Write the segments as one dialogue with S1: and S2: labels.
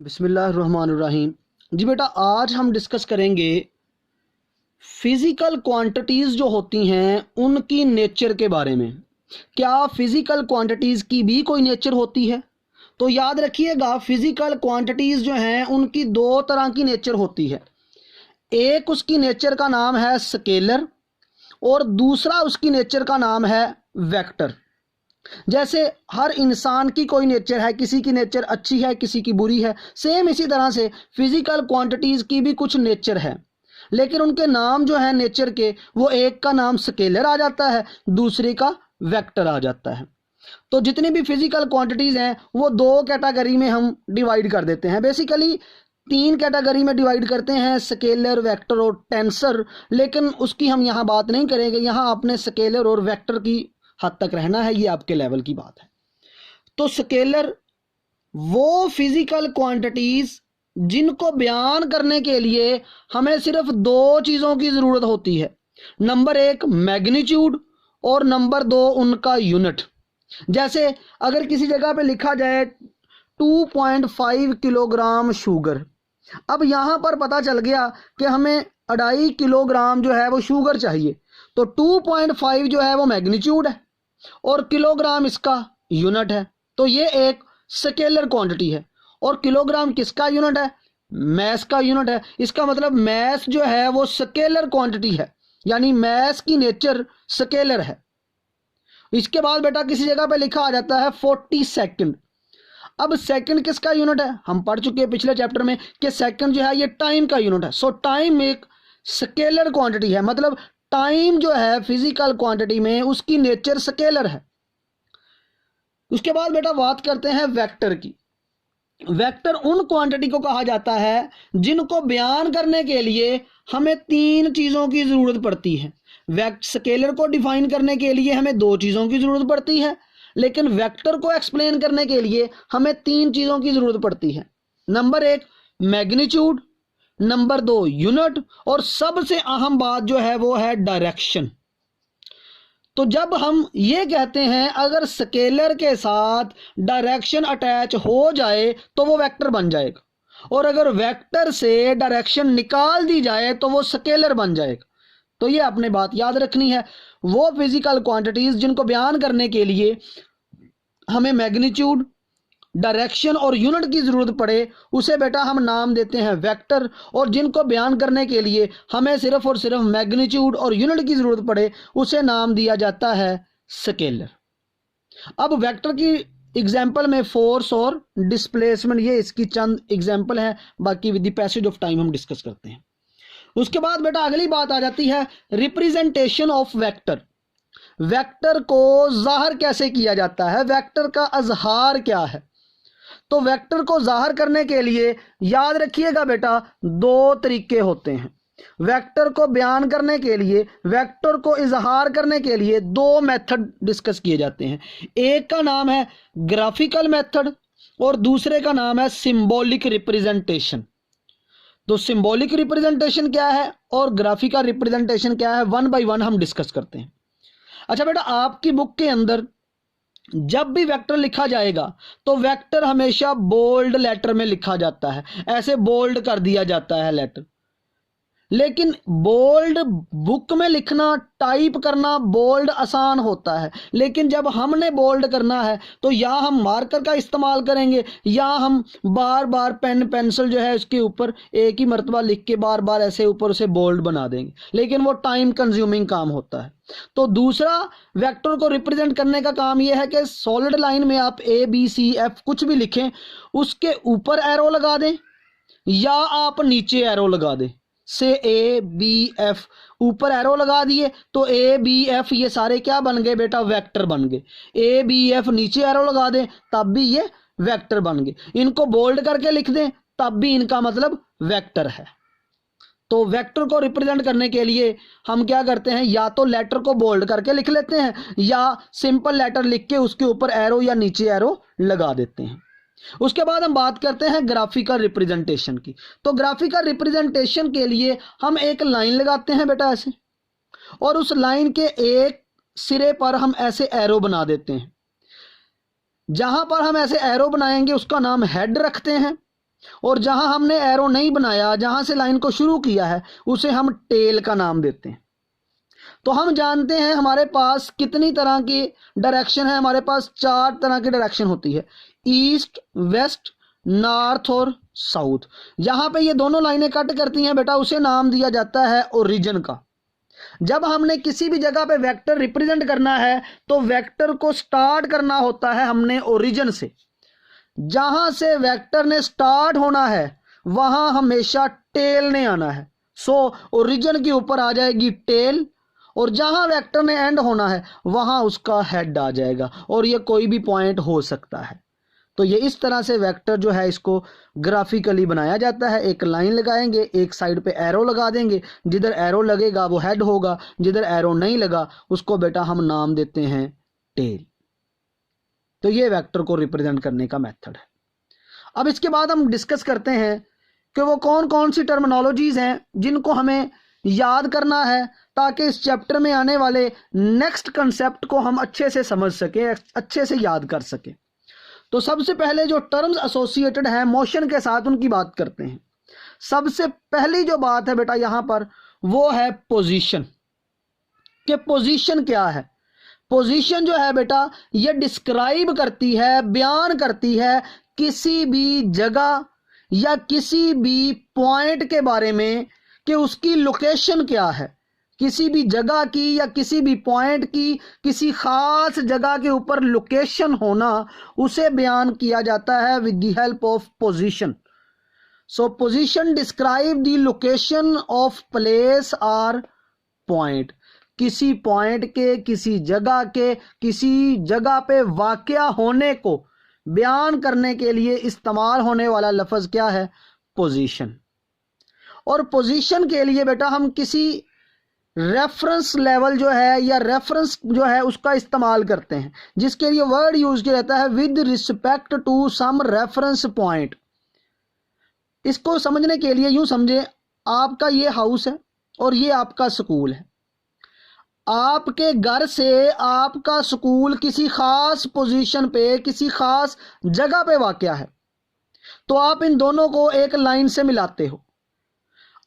S1: बिस्मिल्लाहिर्रहमानिर्रहीम। जी बेटा, आज हम डिस्कस करेंगे फिज़िकल क्वांटिटीज़ जो होती हैं उनकी नेचर के बारे में। क्या फ़िज़िकल क्वांटिटीज़ की भी कोई नेचर होती है? तो याद रखिएगा, फ़िज़िकल क्वांटिटीज़ जो हैं उनकी दो तरह की नेचर होती है। एक उसकी नेचर का नाम है स्केलर और दूसरा उसकी नेचर का नाम है वेक्टर। जैसे हर इंसान की कोई नेचर है, किसी की नेचर अच्छी है, किसी की बुरी है। सेम इसी तरह से फिजिकल क्वांटिटीज की भी कुछ नेचर है, लेकिन उनके नाम जो है नेचर के, वो एक का नाम स्केलर आ जाता है, दूसरे का वेक्टर आ जाता है। तो जितनी भी फिजिकल क्वांटिटीज हैं वो दो कैटेगरी में हम डिवाइड कर देते हैं। बेसिकली तीन कैटेगरी में डिवाइड करते हैं, स्केलर, वेक्टर और टेंसर। लेकिन उसकी हम यहाँ बात नहीं करेंगे, यहाँ अपने स्केलर और वेक्टर की हद तक रहना है, ये आपके लेवल की बात है। तो स्केलर वो फिजिकल क्वांटिटीज जिनको बयान करने के लिए हमें सिर्फ दो चीजों की जरूरत होती है। नंबर एक मैग्नीट्यूड और नंबर दो उनका यूनिट। जैसे अगर किसी जगह पे लिखा जाए 2.5 किलोग्राम शुगर, अब यहां पर पता चल गया कि हमें 2.5 किलोग्राम जो है वो शुगर चाहिए, तो 2.5 जो है वो मैग्नीट्यूड है और किलोग्राम इसका यूनिट है। तो ये एक स्केलर क्वांटिटी है। और किलोग्राम किसका यूनिट है? मैस का यूनिट है। इसका मतलब मैस जो है वो स्केलर क्वांटिटी है, यानी मैस की नेचर स्केलर है। इसके बाद बेटा किसी जगह पे लिखा आ जाता है 40 सेकंड। अब सेकंड किसका यूनिट है? हम पढ़ चुके हैं पिछले चैप्टर में कि सेकंड जो है ये टाइम का यूनिट है। सो टाइम एक स्केलर क्वांटिटी है, मतलब टाइम जो है फिजिकल क्वांटिटी में उसकी नेचर स्केलर है। उसके बाद बेटा बात करते हैं वेक्टर की। वेक्टर उन क्वांटिटी को कहा जाता है जिनको बयान करने के लिए हमें तीन चीजों की जरूरत पड़ती है। स्केलर को डिफाइन करने के लिए हमें दो चीजों की जरूरत पड़ती है, लेकिन वेक्टर को एक्सप्लेन करने के लिए हमें तीन चीजों की जरूरत पड़ती है। नंबर एक मैग्नीट्यूड, नंबर दो यूनिट, और सबसे अहम बात जो है वो है डायरेक्शन। तो जब हम ये कहते हैं अगर स्केलर के साथ डायरेक्शन अटैच हो जाए तो वो वेक्टर बन जाएगा, और अगर वेक्टर से डायरेक्शन निकाल दी जाए तो वो स्केलर बन जाएगा। तो ये आपने बात याद रखनी है। वो फिजिकल क्वांटिटीज जिनको बयान करने के लिए हमें मैग्नीट्यूड, डायरेक्शन और यूनिट की जरूरत पड़े, उसे बेटा हम नाम देते हैं वेक्टर। और जिनको बयान करने के लिए हमें सिर्फ और सिर्फ मैग्नीट्यूड और यूनिट की जरूरत पड़े, उसे नाम दिया जाता है स्केलर। अब वेक्टर की एग्जाम्पल में फोर्स और डिस्प्लेसमेंट, ये इसकी चंद एग्जाम्पल है, बाकी with the passage of time हम डिस्कस करते हैं। उसके बाद बेटा अगली बात आ जाती है रिप्रेजेंटेशन ऑफ वेक्टर। वेक्टर को जाहिर कैसे किया जाता है, वेक्टर का अजहार क्या है? तो वेक्टर को जाहिर करने के लिए याद रखिएगा बेटा दो तरीके होते हैं। वेक्टर को बयान करने के लिए, वेक्टर को इजहार करने के लिए दो मेथड डिस्कस किए जाते हैं। एक का नाम है ग्राफिकल मेथड और दूसरे का नाम है सिंबॉलिक रिप्रेजेंटेशन। तो सिंबॉलिक रिप्रेजेंटेशन क्या है और ग्राफिकल रिप्रेजेंटेशन क्या है, वन बाय वन हम डिस्कस करते हैं। अच्छा बेटा, आपकी बुक के अंदर जब भी वेक्टर लिखा जाएगा तो वेक्टर हमेशा बोल्ड लेटर में लिखा जाता है, ऐसे बोल्ड कर दिया जाता है लेटर। लेकिन बोल्ड बुक में लिखना, टाइप करना बोल्ड आसान होता है, लेकिन जब हमने बोल्ड करना है तो या हम मार्कर का इस्तेमाल करेंगे या हम बार बार पेन पेंसिल जो है उसके ऊपर एक ही मर्तबा लिख के बार बार ऐसे ऊपर से बोल्ड बना देंगे, लेकिन वो टाइम कंज्यूमिंग काम होता है। तो दूसरा वेक्टर को रिप्रेजेंट करने का काम यह है कि सॉलिड लाइन में आप ABCF कुछ भी लिखें, उसके ऊपर एरो लगा दें या आप नीचे एरो लगा दें। से ABF ऊपर एरो लगा दिए तो ABF ये सारे क्या बन गए बेटा, वेक्टर बन गए। ABF नीचे एरो लगा दें तब भी ये वेक्टर बन गए। इनको बोल्ड करके लिख दें तब भी इनका मतलब वेक्टर है। तो वेक्टर को रिप्रेजेंट करने के लिए हम क्या करते हैं, या तो लेटर को बोल्ड करके लिख लेते हैं या सिंपल लेटर लिख के उसके ऊपर एरो या नीचे एरो लगा देते हैं। उसके बाद हम बात करते हैं ग्राफिकल रिप्रेजेंटेशन की। तो ग्राफिकल रिप्रेजेंटेशन के लिए हम एक लाइन लगाते हैं बेटा ऐसे, और उस लाइन के एक सिरे पर हम ऐसे एरो बना देते हैं। जहां पर हम ऐसे एरो बनाएंगे उसका नाम हेड रखते हैं, और जहां हमने एरो नहीं बनाया, जहां से लाइन को शुरू किया है, उसे हम टेल का नाम देते हैं। तो हम जानते हैं हमारे पास कितनी तरह की डायरेक्शन है। हमारे पास 4 तरह की डायरेक्शन होती है, ईस्ट, वेस्ट, नॉर्थ और साउथ। जहां पे ये दोनों लाइनें कट करती हैं बेटा, उसे नाम दिया जाता है ओरिजिन का। जब हमने किसी भी जगह पे वेक्टर रिप्रेजेंट करना है तो वेक्टर को स्टार्ट करना होता है हमने ओरिजिन से। जहां से वेक्टर ने स्टार्ट होना है वहां हमेशा टेल ने आना है। सो ओरिजिन के ऊपर आ जाएगी टेल, और जहां वेक्टर ने एंड होना है वहां उसका हेड आ जाएगा, और ये कोई भी पॉइंट हो सकता है। तो ये इस तरह से वेक्टर जो है इसको ग्राफिकली बनाया जाता है। एक लाइन लगाएंगे, एक साइड पे एरो लगा देंगे, जिधर एरो लगेगा वो हेड होगा, जिधर एरो नहीं लगा उसको बेटा हम नाम देते हैं टेल। तो ये वेक्टर को रिप्रेजेंट करने का मेथड है। अब इसके बाद हम डिस्कस करते हैं कि वो कौन कौन सी टर्मिनोलॉजीज हैं जिनको हमें याद करना है, ताकि इस चैप्टर में आने वाले नेक्स्ट कंसेप्ट को हम अच्छे से समझ सके, अच्छे से याद कर सके। तो सबसे पहले जो टर्म्स एसोसिएटेड है मोशन के साथ, उनकी बात करते हैं। सबसे पहली जो बात है बेटा यहां पर, वो है पोजीशन। कि पोजीशन क्या है? पोजीशन जो है बेटा ये डिस्क्राइब करती है, बयान करती है किसी भी जगह या किसी भी पॉइंट के बारे में कि उसकी लोकेशन क्या है। किसी भी जगह की या किसी भी पॉइंट की किसी खास जगह के ऊपर लोकेशन होना, उसे बयान किया जाता है with the help of position. So position describe the location of place और पॉइंट। किसी पॉइंट के, किसी जगह पे वाकया होने को बयान करने के लिए इस्तेमाल होने वाला लफ्ज क्या है? पोजीशन। और पोजीशन के लिए बेटा हम किसी रेफरेंस लेवल जो है या रेफरेंस जो है उसका इस्तेमाल करते हैं, जिसके लिए वर्ड यूज किया जाता है with respect to some reference point. इसको समझने के लिए यूं समझे, आपका ये हाउस है और ये आपका स्कूल है। आपके घर से आपका स्कूल किसी खास पोजीशन पे, किसी खास जगह पे वाक़या है, तो आप इन दोनों को एक लाइन से मिलाते हो।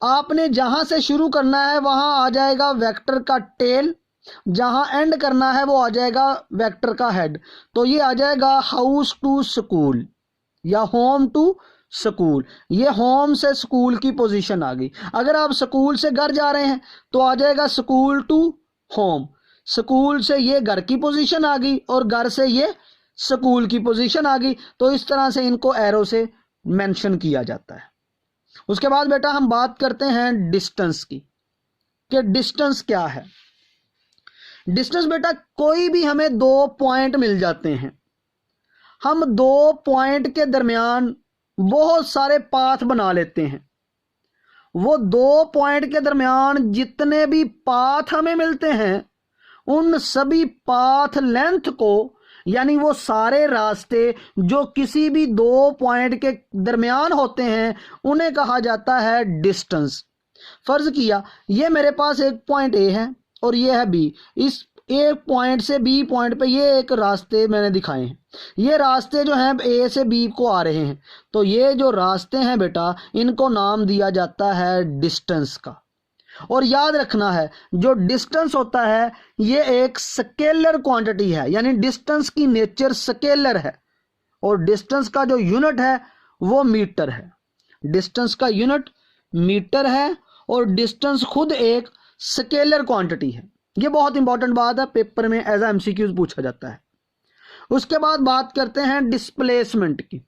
S1: आपने जहां से शुरू करना है वहां आ जाएगा वेक्टर का टेल, जहां एंड करना है वो आ जाएगा वेक्टर का हेड। तो ये आ जाएगा हाउस टू स्कूल या होम टू स्कूल। ये होम से स्कूल की पोजीशन आ गई। अगर आप स्कूल से घर जा रहे हैं तो आ जाएगा स्कूल टू होम। स्कूल से ये घर की पोजीशन आ गई और घर से ये स्कूल की पोजीशन आ गई। तो इस तरह से इनको एरो से मेंशन किया जाता है। उसके बाद बेटा हम बात करते हैं डिस्टेंस की, कि डिस्टेंस क्या है। डिस्टेंस बेटा कोई भी हमें 2 पॉइंट मिल जाते हैं, हम 2 पॉइंट के दरमियान बहुत सारे पाथ बना लेते हैं। वो 2 पॉइंट के दरमियान जितने भी पाथ हमें मिलते हैं उन सभी पाथ लेंथ को, यानी वो सारे रास्ते जो किसी भी 2 पॉइंट के दरमियान होते हैं, उन्हें कहा जाता है डिस्टेंस। फर्ज किया ये मेरे पास एक पॉइंट ए है और ये है बी। इस ए पॉइंट से बी पॉइंट पे ये एक रास्ते मैंने दिखाए हैं। ये रास्ते जो हैं ए से बी को आ रहे हैं, तो ये जो रास्ते हैं बेटा इनको नाम दिया जाता है डिस्टेंस का। और याद रखना है जो डिस्टेंस होता है ये एक स्केलर क्वांटिटी है, यानी डिस्टेंस की नेचर स्केलर है और डिस्टेंस का जो यूनिट है वो मीटर है। डिस्टेंस का यूनिट मीटर है और डिस्टेंस खुद एक स्केलर क्वांटिटी है। ये बहुत इंपॉर्टेंट बात है, पेपर में एज एमसीक्यूज पूछा जाता है। उसके बाद बात करते हैं डिस्प्लेसमेंट की।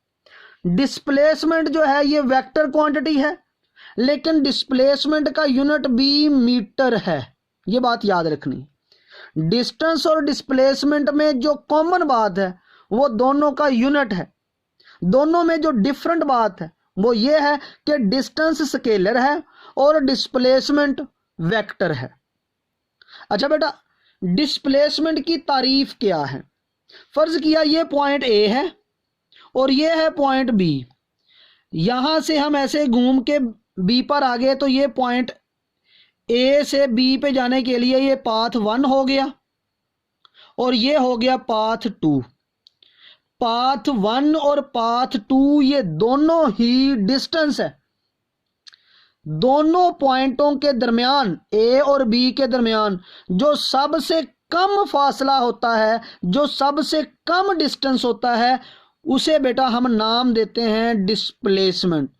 S1: डिस्प्लेसमेंट जो है ये वेक्टर क्वांटिटी है, लेकिन डिस्प्लेसमेंट का यूनिट भी मीटर है। ये बात याद रखनी। डिस्टेंस और डिस्प्लेसमेंट में जो कॉमन बात है वो दोनों का यूनिट है। दोनों में जो डिफरेंट बात है वो ये है कि डिस्टेंस स्केलर है और डिस्प्लेसमेंट वेक्टर है। अच्छा बेटा, डिस्प्लेसमेंट की तारीफ क्या है? फर्ज किया ये पॉइंट ए है और ये है पॉइंट बी। यहां से हम ऐसे घूम के बी पर आ गए, तो ये पॉइंट ए से बी पे जाने के लिए ये पाथ 1 हो गया और ये हो गया पाथ 2। पाथ 1 और पाथ 2 ये दोनों ही डिस्टेंस है। दोनों पॉइंटों के दरमियान, ए और बी के दरमियान जो सबसे कम फासला होता है, जो सबसे कम डिस्टेंस होता है, उसे बेटा हम नाम देते हैं displacement.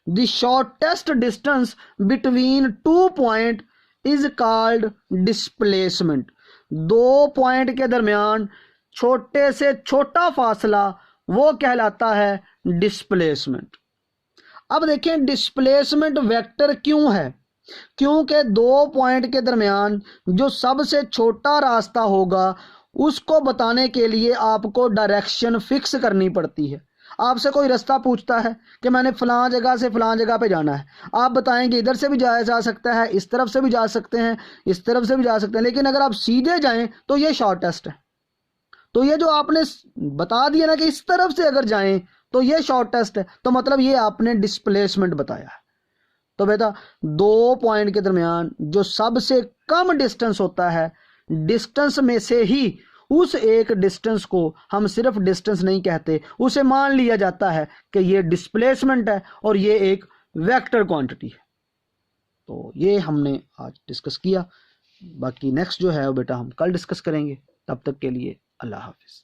S1: The shortest distance between 2 point is called displacement. 2 point के दरमियान छोटे से छोटा फासला वो कहलाता है डिस्प्लेसमेंट। अब देखें डिस्प्लेसमेंट वेक्टर क्यों है, क्योंकि 2 पॉइंट के दरमियान जो सबसे छोटा रास्ता होगा उसको बताने के लिए आपको डायरेक्शन फिक्स करनी पड़ती है। आपसे कोई रास्ता पूछता है कि मैंने फलां जगह से फलां जगह पे जाना है, आप बताएंगे इधर से भी जाया जा सकता है, इस तरफ से भी जा सकते हैं, इस तरफ से भी जा सकते हैं, लेकिन अगर आप सीधे जाएं तो ये शॉर्टेस्ट है। तो ये जो आपने बता दिया ना कि इस तरफ से अगर जाएं तो ये शॉर्टेस्ट है, तो मतलब ये आपने डिस्प्लेसमेंट बताया है। तो बेटा 2 पॉइंट के दरमियान जो सबसे कम डिस्टेंस होता है, डिस्टेंस में से ही उस एक डिस्टेंस को हम सिर्फ डिस्टेंस नहीं कहते, उसे मान लिया जाता है कि ये डिस्प्लेसमेंट है और ये एक वेक्टर क्वांटिटी है। तो ये हमने आज डिस्कस किया। बाकी नेक्स्ट जो है वो बेटा हम कल डिस्कस करेंगे। तब तक के लिए अल्लाह हाफिज।